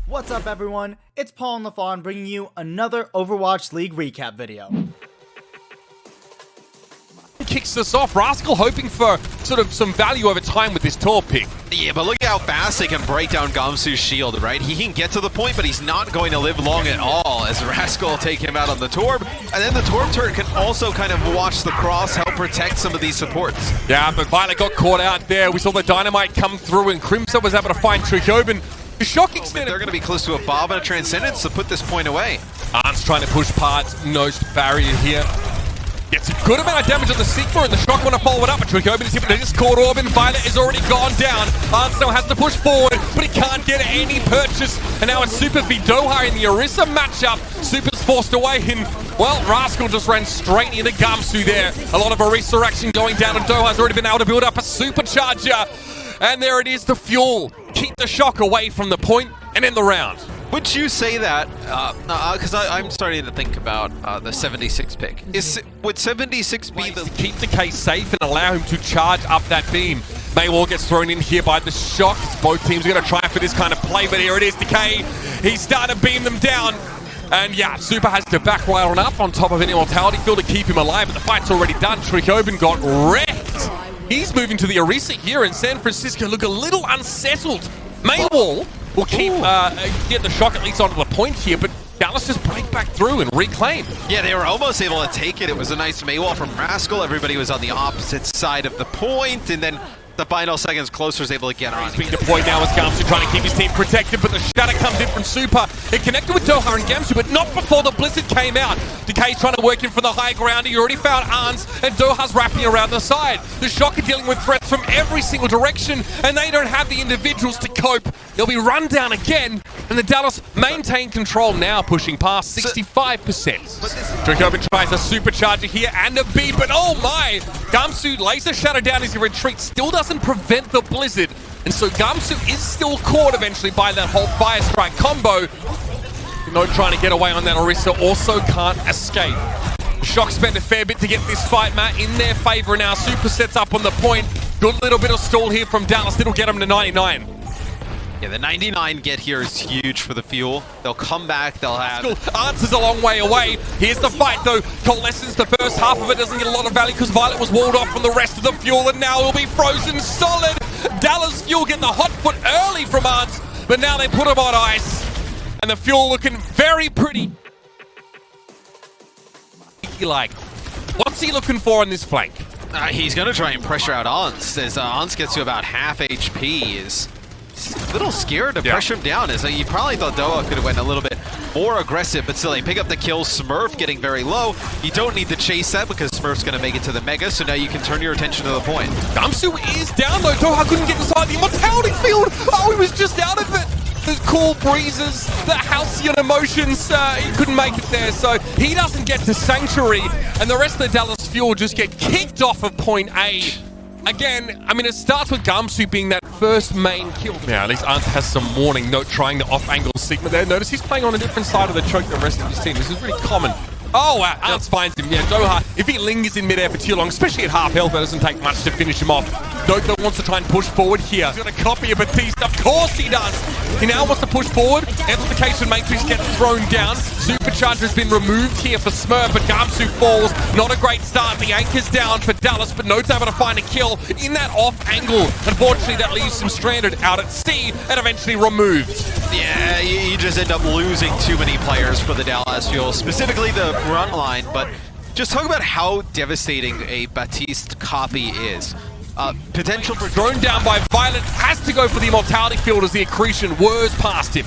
What's up everyone, it's Paul and Lafon bringing you another Overwatch League recap video. Kicks us off. Rascal hoping for sort of some value over time with this Tor pick. Yeah, but look at how fast they can break down Gamsu's shield, right? He can get to the point, but he's not going to live long at all as Rascal take him out on the Torb. And then the Torb turret can also kind of watch the cross, help protect some of these supports. Yeah, but Violet got caught out there. We saw the Dynamite come through and Crimson was able to find Trichoban. The shock extended. They're going to be close to a Bob and a Transcendence to put this point away. Arnt's trying to push parts, no barrier here. Gets a good amount of damage on the Sigma, and the Shock want to follow it up. But Trichoban is just caught Orban. Violet is already gone down. Arnt still has to push forward, but he can't get any purchase. And now it's Super v Doha in the Orisa matchup. Super's forced away, and well, Rascal just ran straight into Gamsu there. A lot of Orisa action going down, and Doha's already been able to build up a supercharger. And there it is, the fuel. Keep the Shock away from the point and end the round. Would you say that, because I'm starting to think about the 76 pick. Would 76 be the... Keep the case safe and allow him to charge up that beam. Maywall gets thrown in here by the Shock. Both teams are going to try for this kind of play, but here it is, Decay. He's starting to beam them down. And yeah, Super has to back right on up on top of an Immortality Field to keep him alive, but the fight's already done. Trichoban got wrecked. He's moving to the Orisa here, and San Francisco look a little unsettled. Maywall will keep get the Shock at least onto the point here, but Dallas just break back through and reclaim. Yeah, they were almost able to take it. It was a nice Maywall from Rascal. Everybody was on the opposite side of the point, and then the final seconds closer is able to get on. He's being deployed now as Gamsu trying to keep his team protected, but the shatter comes in from Super. It connected with Doha and Gamsu, but not before the Blizzard came out. Decay's trying to work in for the high ground. He already found Arns, and Doha's wrapping around the side. The Shock are dealing with threats from every single direction, and they don't have the individuals to cope. They'll be run down again, and the Dallas maintain control now, pushing past 65%. Trichoban tries a supercharger here and a B, but oh my! Gamsu laser shatter down as he retreats, still doesn't prevent the Blizzard, and so Gamsu is still caught eventually by that whole Fire Strike combo. No trying to get away on that. Orisa also can't escape. Shock spent a fair bit to get this fight, Matt, in their favor now. Super sets up on the point. Good little bit of stall here from Dallas. That'll get them to 99. Yeah, the 99 get here is huge for the fuel. They'll come back, they'll have... Answers a long way away. Here's the fight, though. Coalescence, the first half of it doesn't get a lot of value because Violet was walled off from the rest of the fuel, and now it'll be frozen solid. Dallas fuel getting the hot foot early from Arns, but now they put him on ice. And the fuel looking very pretty. What's he looking for on this flank? He's going to try and pressure out Ans. As Ans gets to about half HP, he's a little scared to pressure him down. As you probably thought Doha could have went a little bit more aggressive, but still they pick up the kill. Smurf getting very low. You don't need to chase that because Smurf's going to make it to the Mega, so now you can turn your attention to the point. Gamsu is down though. Doha couldn't get inside the Immortality Field. Oh, he was just out of it. The cool breezes, the halcyon emotions, he couldn't make it there, so he doesn't get to Sanctuary, and the rest of the Dallas Fuel just get kicked off of point A. Again, I mean, it starts with Gamsu being that first main kill. Now, at least Arnt has some warning note trying to off-angle Sigma there. Notice he's playing on a different side of the choke than the rest of his team. This is really common. Oh, wow, Arnt finds him. Yeah, Doha, if he lingers in midair for too long, especially at half health, that doesn't take much to finish him off. Doka wants to try and push forward here. He's going to copy a Batista. Of course he does. He now wants to push forward. Amplification Matrix gets thrown down. Supercharger has been removed here for Smurf, but Gamsu falls. Not a great start. The anchor's down for Dallas, but Note's able to find a kill in that off angle. Unfortunately, that leaves him stranded out at sea and eventually removed. Yeah, you just end up losing too many players for the Dallas Fuel, specifically the front line, but just talk about how devastating a Batiste copy is. Potential for thrown down by Violet, has to go for the Immortality Field as the accretion whirs past him.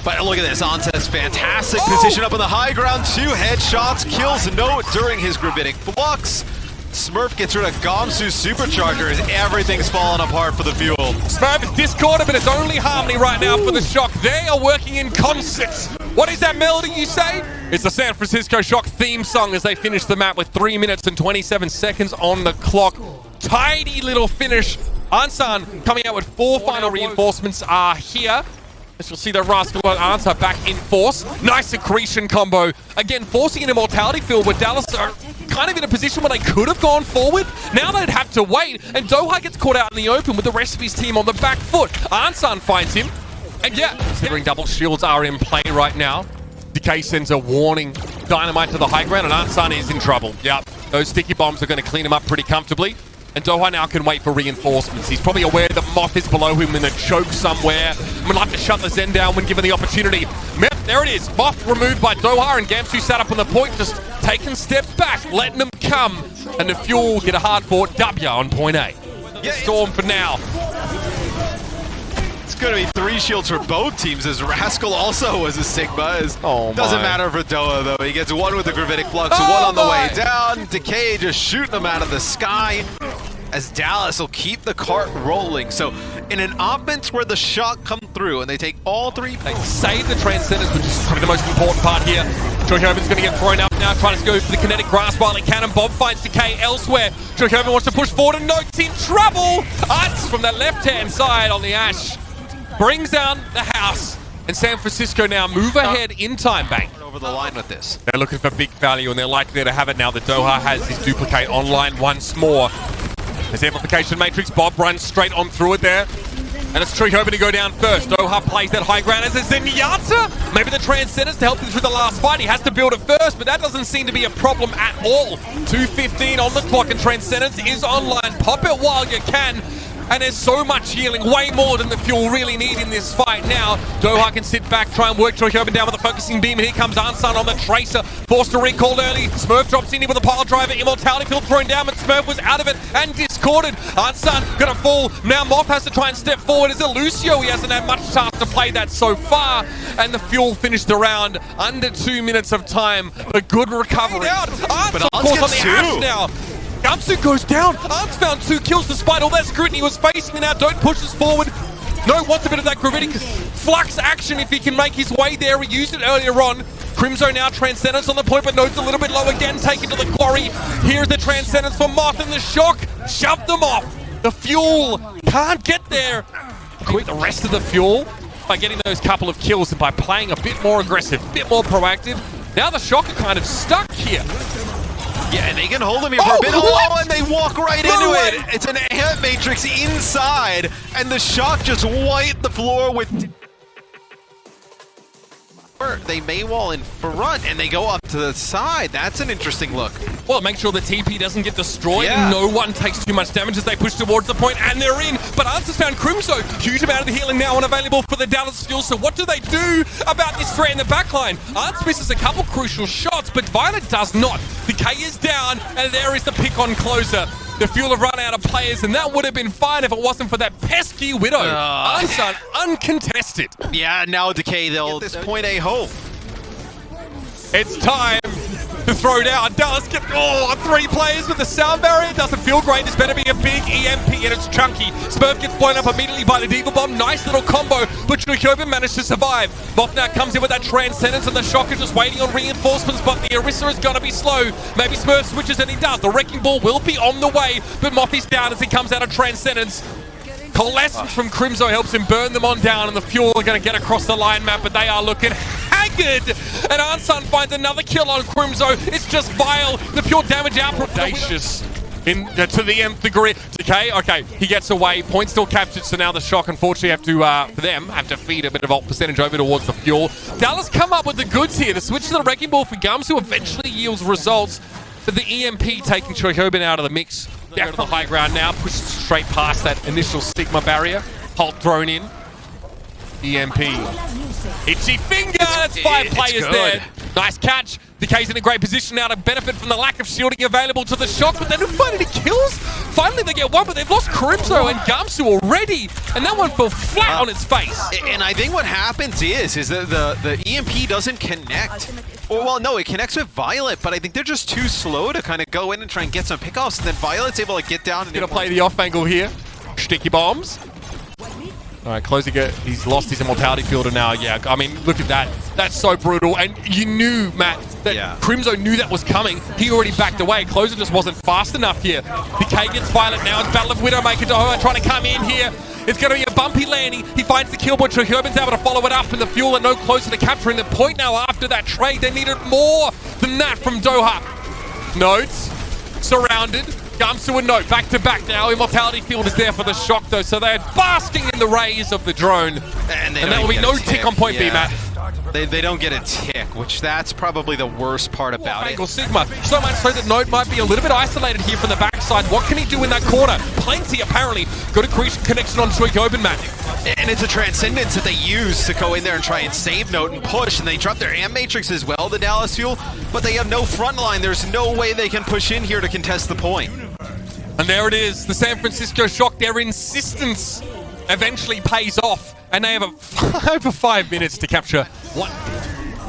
But look at this, Antes, fantastic position up on the high ground, 2 headshots, kills Note during his gravitic flux. Smurf gets rid of Gamsu's supercharger as everything's falling apart for the Fuel. Smurf is discorded, but it's only Harmony right now for the Shock. They are working in concert. What is that melody you say? It's the San Francisco Shock theme song as they finish the map with 3 minutes and 27 seconds on the clock. Tidy little finish. Ansan coming out with 4 final reinforcements are here. As you'll see the Rascal and Ansar back in force. Nice accretion combo. Again, forcing an Immortality Field where Dallas are kind of in a position where they could have gone forward. Now they'd have to wait, and Doha gets caught out in the open with the rest of his team on the back foot. Ansan finds him. And yeah, considering double shields are in play right now, Decay sends a warning dynamite to the high ground, and Artsan is in trouble. Yep, those sticky bombs are going to clean him up pretty comfortably. And Doha now can wait for reinforcements. He's probably aware that Moth is below him in a choke somewhere. Would like to shut the Zen down when given the opportunity. Yep, there it is. Moth removed by Doha, and Gamsu sat up on the point, just taking steps back, letting them come. And the Fuel get a hard-fought W on point A. Yeah, Storm for now. It's going to be 3 shields for both teams, as Rascal also was a Sigma. Doesn't matter for Doha, though. He gets 1 with the Gravitic Flux, 1 on the way down. Decay just shooting them out of the sky, as Dallas will keep the cart rolling. So in an offense where the shot come through and they take all 3 They save the Transcendence, which is probably the most important part here. Joyhoven's going to get thrown up now, trying to go for the kinetic grasp while he can, and Bob finds Decay elsewhere. Joyhoven wants to push forward, and Note's in trouble! Arts from the left-hand side on the Ash brings down the house, and San Francisco now move ahead in time bank. over the line with this. They're looking for big value, and they're likely to have it now that Doha has his duplicate online once more. As amplification matrix, Bob runs straight on through it there. And it's Joyhoven to go down first. Doha plays that high ground as a Zenyatta. Maybe the Transcendence to help him through the last fight. He has to build it first, but that doesn't seem to be a problem at all. 2:15 on the clock, and Transcendence is online. Pop it while you can. And there's so much healing, way more than the Fuel really need in this fight now. Doha can sit back, try and work Joyhoven down with a focusing beam, and here comes Ansan on the Tracer. Forced to recall early. Smurf drops in here with a pile driver. Immortality field thrown down, but Smurf was out of it and discorded. Ansan gonna fall. Now Moth has to try and step forward. Is it Lucio? He hasn't had much chance to play that so far. And the Fuel finished the round under 2 minutes of time. A good recovery. Arts, of course, on the Ash now. Gamsu goes down. Arts found 2 kills despite all that scrutiny he was facing, and now Don't pushes forward. No wants a bit of that gravitic flux action if he can make his way there. He used it earlier on. Crimzo now Transcendence on the point, but Node's a little bit low again, taken to the quarry. Here's the Transcendence for Moth, and the shock shoved them off. The Fuel can't get there. Quit the rest of the Fuel by getting those couple of kills and by playing a bit more aggressive, a bit more proactive. Now the shock are kind of stuck here. Yeah, and they can hold him here for a bit. Oh, and they walk right into it. It's an ant matrix inside, and the shock just wiped the floor with... They may wall in front, and they go up to the side. That's an interesting look. Well, make sure the TP doesn't get destroyed and no one takes too much damage as they push towards the point, and they're in. But Answer's found Crimzo. Huge amount of the healing now unavailable for the Dallas Fuel. So what do they do about this threat in the backline? Ants misses a couple crucial shots, but Violet does not. Decay is down, and there is the pick on closer. The Fuel have run out of players, and that would have been fine if it wasn't for that pesky Widow. Ansan uncontested. Yeah, now Decay, they'll at this point a hope. It's time to throw down. Dallas get 3 players with the sound barrier. Doesn't feel great. This better be a big EMP, and it's chunky. Smurf gets blown up immediately by the Diva Bomb. Nice little combo, but Joyhoven managed to survive. Moth now comes in with that Transcendence, and the Shocker just waiting on reinforcements, but the Orisa is going to be slow. Maybe Smurf switches, and he does. The Wrecking Ball will be on the way, but Moth is down as he comes out of Transcendence. Coalescence from Crimzo helps him burn them on down, and the Fuel are going to get across the line map, but they are looking haggard. And Ansan finds another kill on Crimzo. It's just vile. The pure damage output. Audacious to the nth degree. Decay, okay, he gets away. Point still captured, so now the Shock unfortunately have to feed a bit of ult percentage over towards the Fuel. Dallas come up with the goods here. The switch to the Wrecking Ball for Gamsu eventually yields results. But the EMP taking Joyhoven out of the mix. Down to the high ground now, pushed straight past that initial Sigma barrier. Holt thrown in. EMP. Itchy finger! That's 5 players there. Nice catch. Decay's in a great position now to benefit from the lack of shielding available to the Shock, but they don't find any kills. Finally they get one, but they've lost Crimzo and Gamsu already, and that one fell flat on its face. And I think what happens is that the EMP doesn't connect. Or, well, no, it connects with Violet, but I think they're just too slow to kind of go in and try and get some pickoffs, and then Violet's able to get down. Gonna play the off angle here. Sticky bombs. All right, closing it. He's lost his immortality fielder now. Yeah, I mean, look at that. That's so brutal. And you knew, Matt, that Crimzo knew that was coming. He already backed away. Closer just wasn't fast enough here. Decay gets Violet now. It's Battle of Widowmaker. Doha trying to come in here. It's going to be a bumpy landing. He finds the kill, but Joyhoven's able to follow it up, and the Fuel are no closer to capturing the point now after that trade. They needed more than that from Doha. Nodes surrounded. Gamsu and Note back to back now. Immortality Field is there for the shock though, so they're basking in the rays of the drone. And there will be no tick on point B, Matt. They don't get a tick, which that's probably the worst part about it. Sigma. So much so that Note might be a little bit isolated here from the backside. What can he do in that corner? Plenty, apparently. Good connection on Suikoben, Matt. And it's a Transcendence that they use to go in there and try and save Note and push, and they drop their Amp Matrix as well, the Dallas Fuel, but they have no front line. There's no way they can push in here to contest the point. And there it is. The San Francisco Shock, their insistence eventually pays off, and they have over 5 minutes to capture one.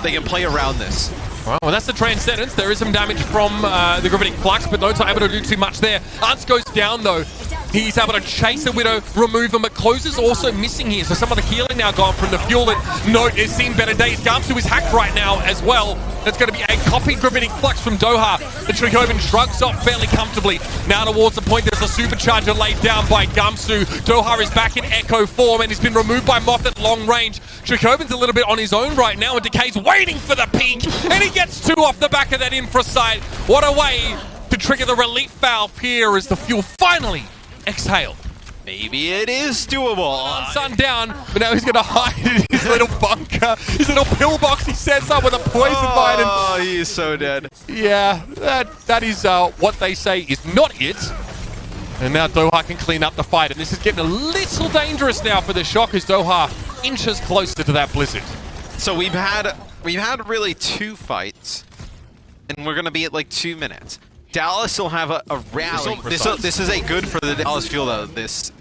They can play around this. Well, that's the Transcendence. There is some damage from the Gravitic Flux, but Note's not able to do too much there. Ants goes down, though. He's able to chase the Widow, remove him, but Closer's also missing here, so some of the healing now gone from the Fuel, and Note is seeing better days. Gamsu is hacked right now as well. That's going to be a copied Gravitic Flux from Doha. The Suikoben shrugs off fairly comfortably. Now towards the point, there's a supercharger laid down by Gamsu. Doha is back in Echo form, and he's been removed by Moth at long range. Suikoben's a little bit on his own right now, and Decay's waiting for the peak, and he gets 2 off the back of that infra site. What a way to trigger the relief valve here as the Fuel finally exhale. Maybe it is doable. Sun down, but now he's going to hide in his little bunker, his little pillbox he sets up with a poison vine. Oh, he is so dead. Yeah, that is what they say is not it. And now Doha can clean up the fight, and this is getting a little dangerous now for the Shock as Doha inches closer to that Blizzard. So we've had really 2 fights, and we're going to be at like 2 minutes. Dallas will have a rally. This is a good for the Dallas Fuel though. This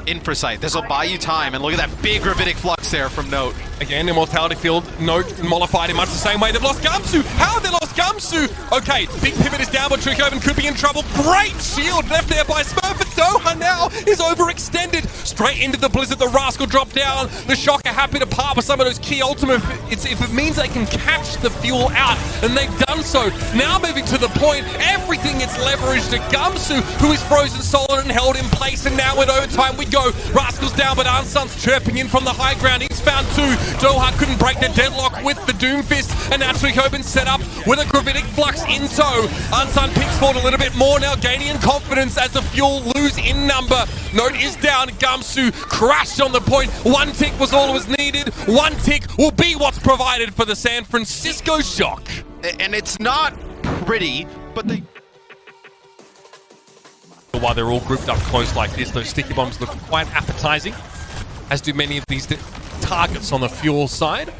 infra site. This will buy you time, and look at that big Gravitic Flux there from Note. Again, Immortality Field, Note mollified in much the same way. They've lost Gamsu. How have they lost Gamsu? Okay, big pivot is down, but Suikoben could be in trouble. Great shield left there by Smurf, but Doha now is overextended. Straight into the Blizzard, the Rascal dropped down. The Shock are happy to part with some of those key ultimate if it means they can catch the Fuel out, and they've done so. Now moving to the point, everything gets leveraged to Gamsu, who is frozen solid and held in place, and now with overtime we go. Rascal's down, but Ansan's chirping in from the high ground. He's found 2. Doha couldn't break the deadlock with the Doomfist, and now Suikoben set up with a Gravitic Flux in tow. Ansan picks forward a little bit more now, gaining in confidence as the Fuel lose in number. Note is down. Gamsu crashed on the point. 1 tick was all that was needed. 1 tick will be what's provided for the San Francisco Shock. And it's not pretty, but they... While they're all grouped up close like this, those sticky bombs look quite appetizing, as do many of these targets on the Fuel side.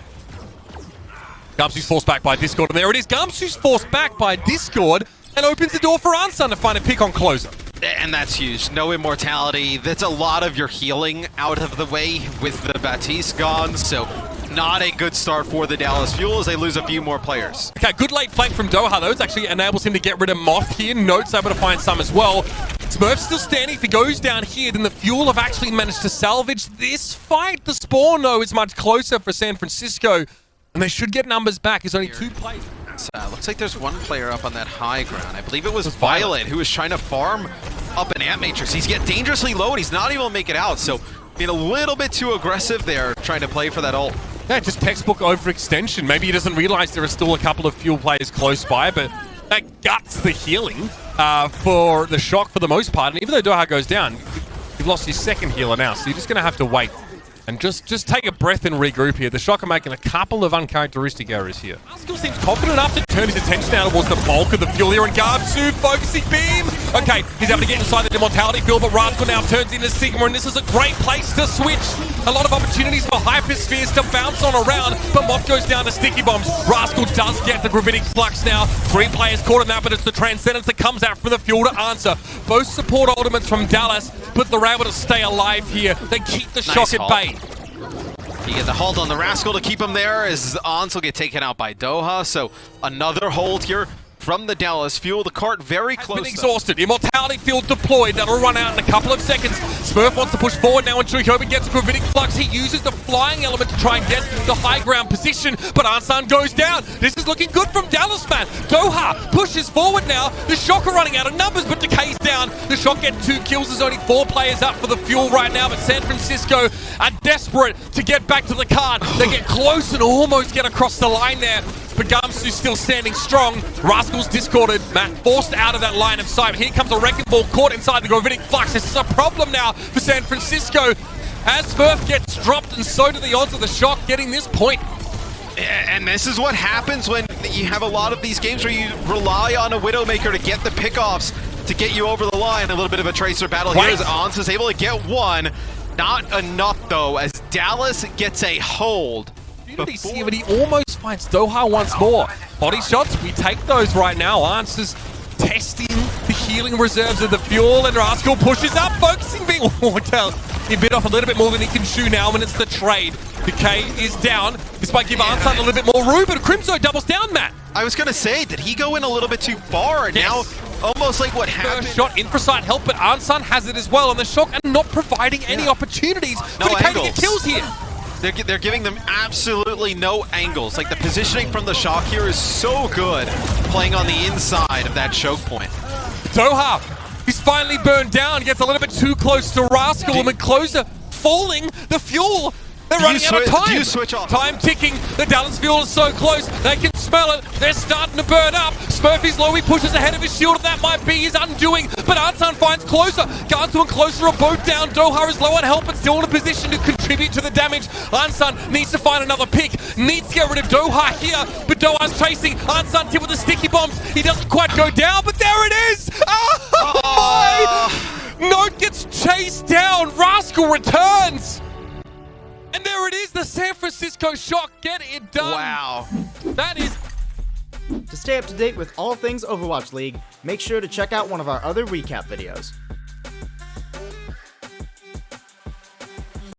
Gamsu's forced back by Discord, and there it is. Gamsu's forced back by Discord and opens the door for Ansan to find a pick on Closer. And that's huge. No immortality. That's a lot of your healing out of the way with the Baptiste gone, so not a good start for the Dallas Fuel as they lose a few more players. Okay, good late flank from Doha, though. It actually enables him to get rid of Moth here. Note's able to find some as well. Smurf's still standing. If he goes down here, then the Fuel have actually managed to salvage this fight. The spawn, though, is much closer for San Francisco, and they should get numbers back. There's only 2 players. Looks like there's 1 player up on that high ground. I believe it was Violet who was trying to farm up an Amp Matrix. He's getting dangerously low, and he's not able to make it out, so being a little bit too aggressive there, trying to play for that ult. Yeah, just textbook overextension. Maybe he doesn't realize there are still a couple of Fuel players close by, but that guts the healing for the Shock for the most part. And even though Doha goes down, you've lost your 2nd healer now, so you're just going to have to wait and just take a breath and regroup here. The Shock are making a couple of uncharacteristic errors here. Still seems confident enough to turn his attention now towards the bulk of the Fuel here, and Gamsu focusing beam. Okay, he's able to get inside the Immortality Field, but Rascal now turns into Sigma, and this is a great place to switch. A lot of opportunities for Hyperspheres to bounce on around, but Moth goes down to Sticky Bombs. Rascal does get the Gravitic Flux now. 3 players caught in that, but it's the Transcendence that comes out from the Fuel to answer. Both support ultimates from Dallas, but they're able to stay alive here. They keep the Shock at bay. You get the hold on the Rascal to keep him there as Ons will get taken out by Doha, so another hold here from the Dallas Fuel. The cart very close. Been exhausted. Immortality Field deployed. That'll run out in a couple of seconds. Smurf wants to push forward now, and Suikoben gets a Gravitic Flux. He uses the flying element to try and get the high ground position, but Ansan goes down. This is looking good from Dallas, man. Doha pushes forward now. The Shock are running out of numbers, but Decay's down. The Shock get 2 kills. There's only 4 players up for the Fuel right now, but San Francisco are desperate to get back to the card. They get close and almost get across the line there. but Gamsu's still standing strong. Rascal's discorded. Matt forced out of that line of sight. Here comes a wrecking ball caught inside the Gravitic Flux. This is a problem now for San Francisco. As Smurf gets dropped, and so do the odds of the Shock getting this point. And this is what happens when you have a lot of these games where you rely on a Widowmaker to get the pickoffs, to get you over the line. A little bit of a Tracer battle here as Ons is able to get one. Not enough, though, as Dallas gets a hold. But he almost finds Doha once more. Body shots, we take those right now. Ons is testing the healing reserves of the fuel, and Rascal pushes up, focusing being he bit off a little bit more than he can chew now, and it's the trade. The K is down. This might give Arnson a little bit more room, but Crimzo doubles down, Matt. I was going to say, did he go in a little bit too far? And now, almost like what happened. First shot, Infrasight help, but Arnson has it as well, and the Shock are not providing any opportunities for the K to get kills here. They're giving them absolutely no angles. Like, the positioning from the Shock here is so good, playing on the inside of that choke point. Doha, he's finally burned down, gets a little bit too close to Rascal, and Closer falling the fuel. They're running out of time. Do you switch off? Time ticking. The Dallas fuel is so close. They can smell it. They're starting to burn up. Smurfy's low. He pushes ahead of his shield, and that might be his undoing. But Arnson finds Closer. Gansu and Closer are both down. Doha is low on help, but still in a position to contribute to the damage. Arnson needs to find another pick. Needs to get rid of Doha here, but Doha's chasing. Arnson hit with the sticky bombs. He doesn't quite go down, but there it is. Oh my! Note gets chased down. Rascal returns. And there it is, the San Francisco Shock get it done. Wow. That is... To stay up to date with all things Overwatch League, make sure to check out one of our other recap videos.